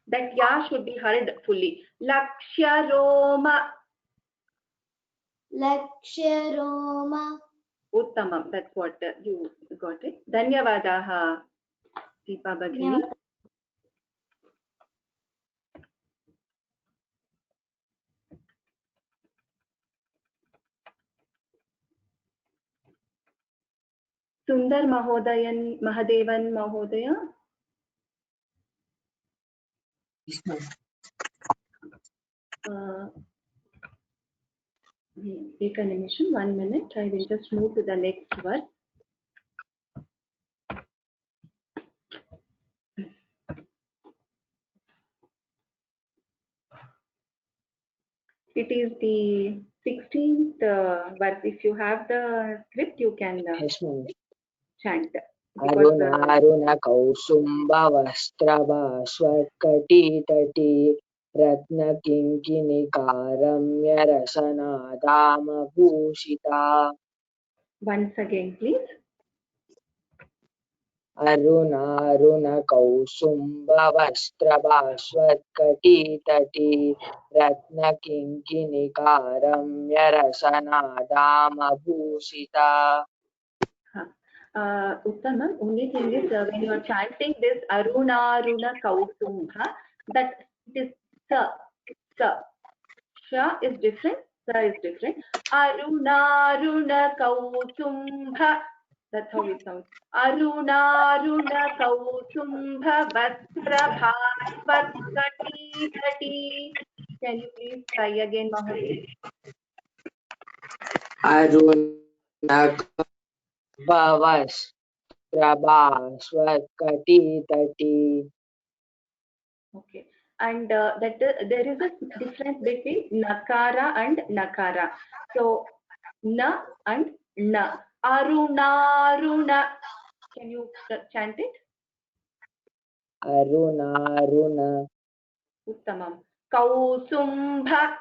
Speaker 1: That ya should be heard fully. Lakshya Roma. Uttamam. That's what you got it. Dhanyavadaha, Deepa Bhagini. Sundar Mahodayan, Mahadevan Mahodaya. Take a nimisham, 1 minute. I will just move to the next verse. It is the 16th verse. If you have the script, you can chant.
Speaker 7: Arun कौसुम्बवस्त्रभास्वत्कटितटी रत्नकिङ्किणिकारम्यरसनादामभूषिता.
Speaker 1: Once again, please.
Speaker 7: Arun कौसुम्बवस्त्रभास्वत्कटितटी रत्नकिङ्किणिकारम्यरसनादामभूषिता.
Speaker 1: Uttamam, only thing is when you are chanting this Aruna Kausumbha, that is sa. Sha is different, sa is different. Aruna Kausumbha. That's how it sounds. Aruna Kausumbha Vastra Bhasvat Kati. Can you please try again, Mahoday?
Speaker 7: Aruna Bhavasprabhaswakatitati.
Speaker 1: Okay, and that there is a difference between nakara and nakara. So na and na. Aruna. Can you chant it?
Speaker 7: Aruna.
Speaker 1: Uttamam. Kausumbha.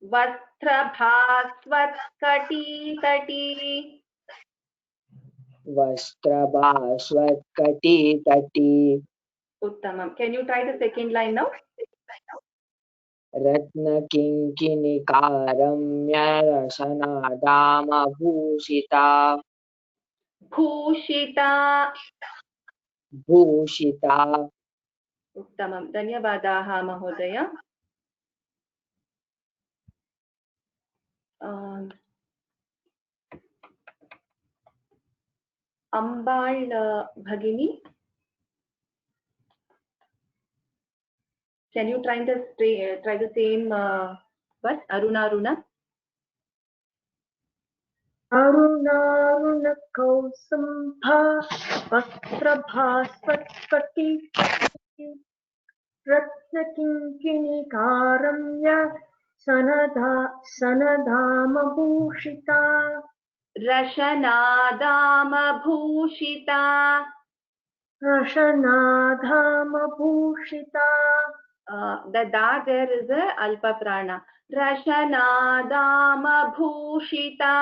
Speaker 1: Vastrabhasvatkati.
Speaker 7: Vastrabhasvatkati.
Speaker 1: Uttamam. Can you try the second line now?
Speaker 7: Ratnakinkiniकाramyarasanaदामभूषिता. Bhushita.
Speaker 1: Uttamam. Dhanyavadaha, Mahodaya. Ambal Bhagini. Can you try the same verse? Aruna.
Speaker 8: अरुणारुणकौसुम्भा वस्त्रभास्वत्कटी रत्नकिङ्किणीकारम्य सनदामभूषिता
Speaker 1: रशनादामभूषिता.
Speaker 8: रशनाधामभूषिता.
Speaker 1: The da there is a alpa prana. Rashanadamabhushita.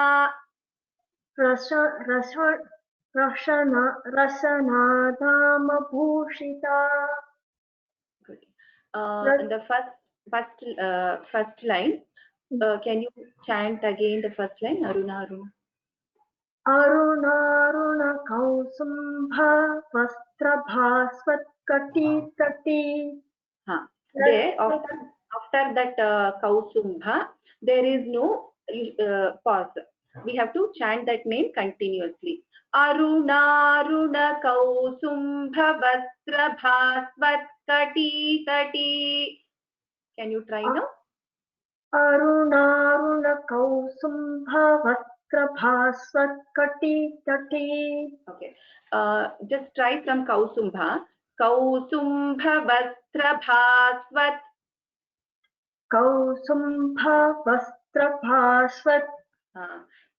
Speaker 8: रसनाधामभूषिता.
Speaker 1: Good. The first line. Can you chant again the first line? Aruna.
Speaker 8: अरुणारुणकौसुम्भा वस्त्रभास्वत्कटी.
Speaker 1: There after that Kausumbha, there is no pause. We have to chant that name continuously. Aruna Kausumbha Vastrabhasvatkati Kati. Can you try now?
Speaker 8: अरुणारुणकौसुम्भा वस्त्रभास्वत्कटी.
Speaker 1: Okay. Just try from Kausumbha. Kausumbha Vastrabhasvat.
Speaker 8: कौसुम्भा वस्त्रभास्वत्.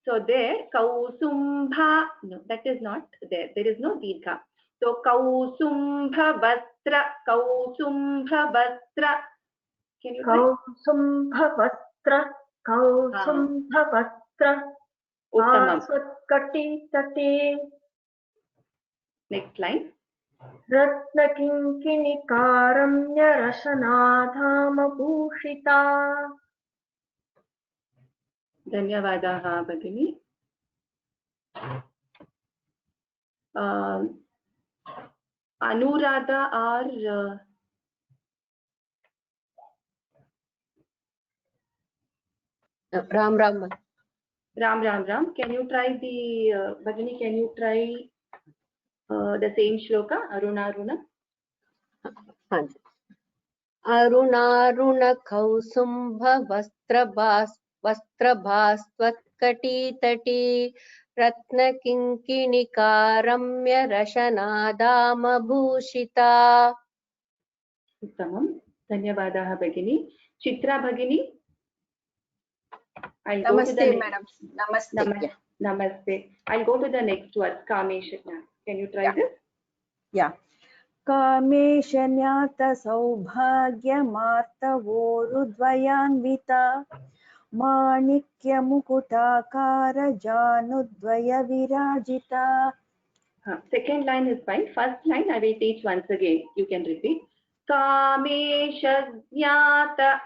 Speaker 1: So there Kausumbha, no, that is not there. There is no Dirgha. So Kausumbha Vastra. Can you try?
Speaker 8: कौसुम्भा वस्त्र भास्वत्कटी.
Speaker 1: Next line.
Speaker 8: रत्नकिङ्किणीकारम्य रशनाधामभूषिता.
Speaker 1: धन्यवादाः भगिनी. Anuradha or
Speaker 7: Ram.
Speaker 1: Ram. Can you try the Bhagini? Can you try the same shloka? Aruna.
Speaker 7: अरुणारुणकौसुम्भ वस्त्रभास्वत्कटीतटी रत्नकिङ्किणीकारम्य रशनादामभूषिता.
Speaker 1: उत्तमं. धन्यवादाः भगिनी. चित्रा भगिनी.
Speaker 5: Namaste, madam. Namaste.
Speaker 1: Namaste. I'll go to the next word. Kameshanya. Can you try this?
Speaker 9: Yeah. कामेशन्यात सौभाग्यमार्तवोरुद्वयान्विता माणिक्यमुकुटाकार जानुद्वय विराजिता.
Speaker 1: Second line is fine. First line I will teach once again. You can repeat. Kameshanyata.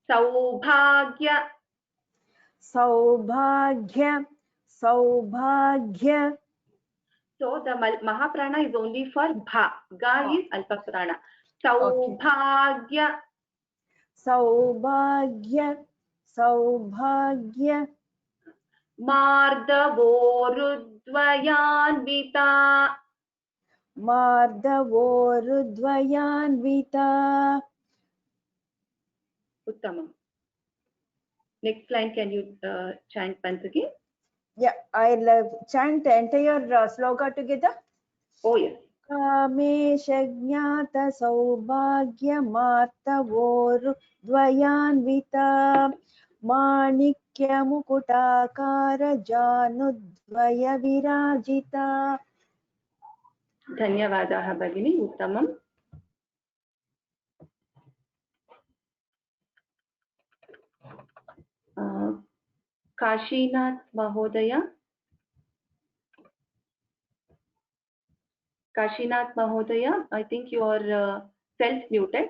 Speaker 1: Saubhagya. So the Mahaprana is only for Bha. Ga is Alpa Prana. Saubhagya.
Speaker 9: Mardavoruddvayanvita.
Speaker 1: Uttamam. Next line, can you chant once again?
Speaker 9: Yeah, I'll chant the entire sloka together.
Speaker 1: Oh yes.
Speaker 9: कामेशज्ञात सौभाग्यमार्तवोरुद्वयान्विता माणिक्यमुकुटाकार जानुद्वय विराजिता.
Speaker 1: धन्यवादाः भगिनी. उत्तमम्. काशीनाथ महोदय. Kashinath Mahodaya, I think you are self-muted.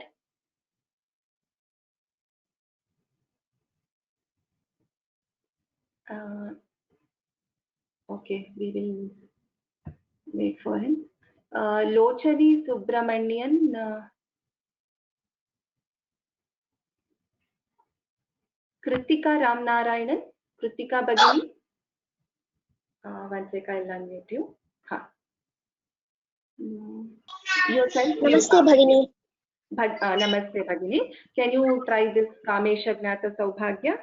Speaker 1: Okay, we will wait for him. Lochani Subramanian, Kritika Ramnarayanan, Kritika Bhagini. One sec, I'll unmute you. Ha. Yourself.
Speaker 6: Namaste Bhagini.
Speaker 1: Namaste Bhagini. Can you try this Kamesha Gnata Saubhagya?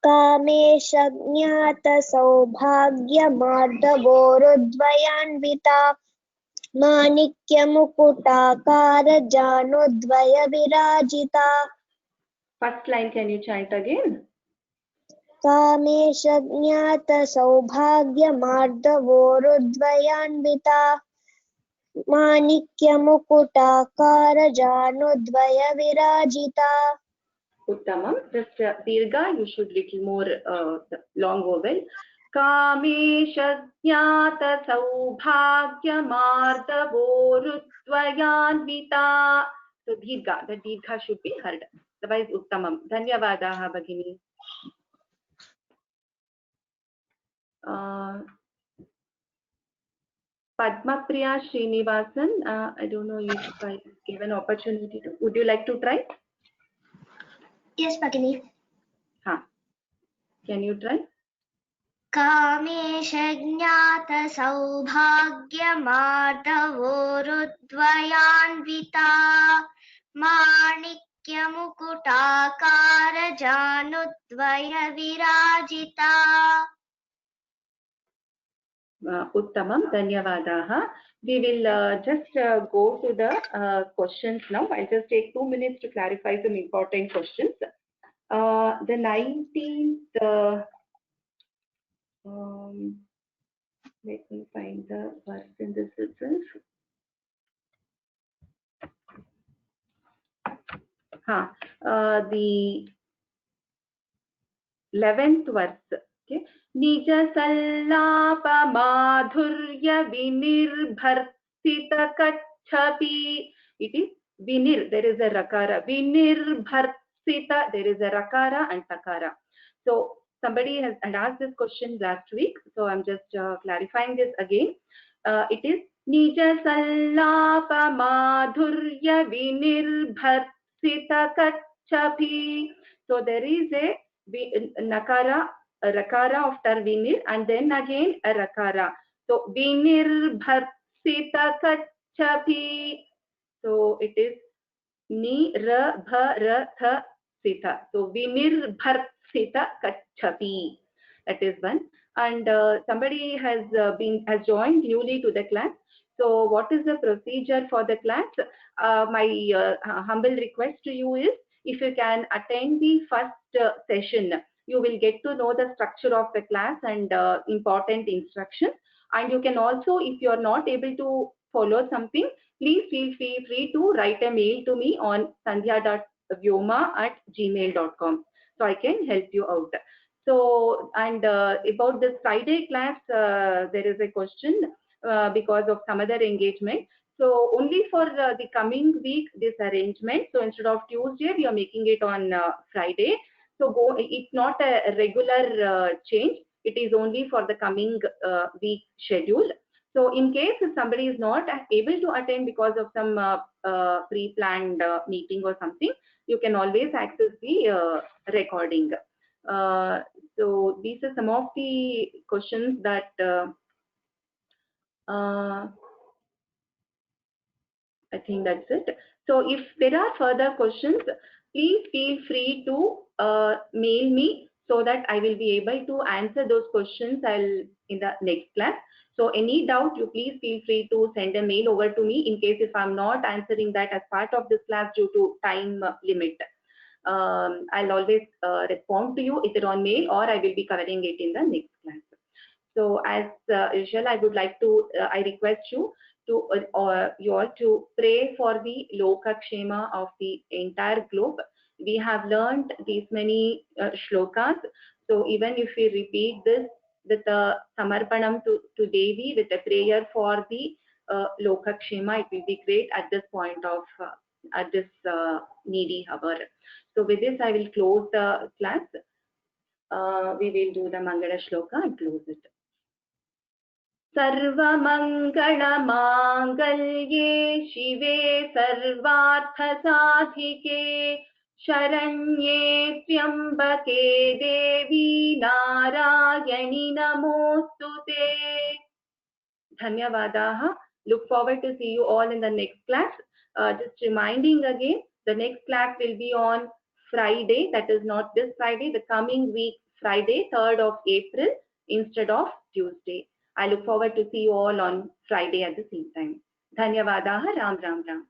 Speaker 6: Kamesh ज्ञात सौभाग्य मार्दवोरुद्वयान्विता माणिक्य मुकुटाकार जानोद्वय विराजिता.
Speaker 1: First line, can you chant again?
Speaker 6: Kamesh ज्ञात सौभाग्य मार्दवोरुद्वयान्विता माणिक्य मुकुटाकार जानोद्वय विराजिता.
Speaker 1: Uttamam. Just Dirgha, you should little more long vowel. Kamesha Jnata Saubhagya Mardavorutvyanvita. So Dirgha, the Dirgha should be heard. Otherwise Uttamam. Dhanyavadaha Bhagini. Padma Priya Srinivasan, I don't know if I give an opportunity to. Would you like to try?
Speaker 6: Yes, Bhagini.
Speaker 1: Ha. Can you try?
Speaker 6: Kamesh ज्ञात सौभाग्य मार्दवोरुद्वयान्विता माणिक्य मुकुटाकार जानोद्वय विराजिता.
Speaker 1: Uttamam, Dhanyavadaha. We will just go to the questions now. I'll just take 2 minutes to clarify some important questions. The 19th, let me find the verse in this itself. The 11th verse. Okay. Nija sallapa madhurya vinirбharsita kachhapi. It is vinir, there is a rakara. Vinirбharsita, there is a rakara and takara. So somebody had asked this question last week, so I'm just clarifying this again. It is Nija sallapa madhurya vinirбharsita kachhapi. So there is a nakara, a rakara after vinir, and then again a rakara. So vinirбharsita kachhapi. So it is ni ra bha ra tha sita. So vinirбharsita kachhapi. That is one. And somebody has joined newly to the class. So what is the procedure for the class? My humble request to you is, if you can attend the first session, you will get to know the structure of the class and important instructions. And you can also, if you are not able to follow something, please feel free to write a mail to me on sandhya.vyoma@gmail.com, so I can help you out. So, and about this Friday class, there is a question because of some other engagement. So only for the coming week, this arrangement. So instead of Tuesday, we are making it on Friday. So it's not a regular change. It is only for the coming week schedule. So in case if somebody is not able to attend because of some pre-planned meeting or something, you can always access the recording. So these are some of the questions that I think that's it. So if there are further questions, please feel free to mail me so that I will be able to answer those questions in the next class. So any doubt, you please feel free to send a mail over to me in case if I'm not answering that as part of this class due to time limit. I'll always respond to you either on mail or I will be covering it in the next class. So as usual, I would like to, I request you to you all to pray for the Lokakshema of the entire globe. We have learned these many shlokas. So even if we repeat this with a samarpanam to Devi, with a prayer for the Lokakshema, it will be great at this point of at this needy hour. So with this, I will close the class. We will do the Mangala Shloka and close it. सर्वमङ्गलमाङ्गल्ये शिवे सर्वार्थसाधिके शरण्ये त्र्यम्बके देवी नारायणि नमोस्तुते. Dhanyavadaः. Look forward to see you all in the next class. Just reminding again, the next class will be on Friday, that is not this Friday, the coming week, Friday, 3rd of April, instead of Tuesday. I look forward to see you all on Friday at the same time. Dhanyavadaः. Ram Ram Ram.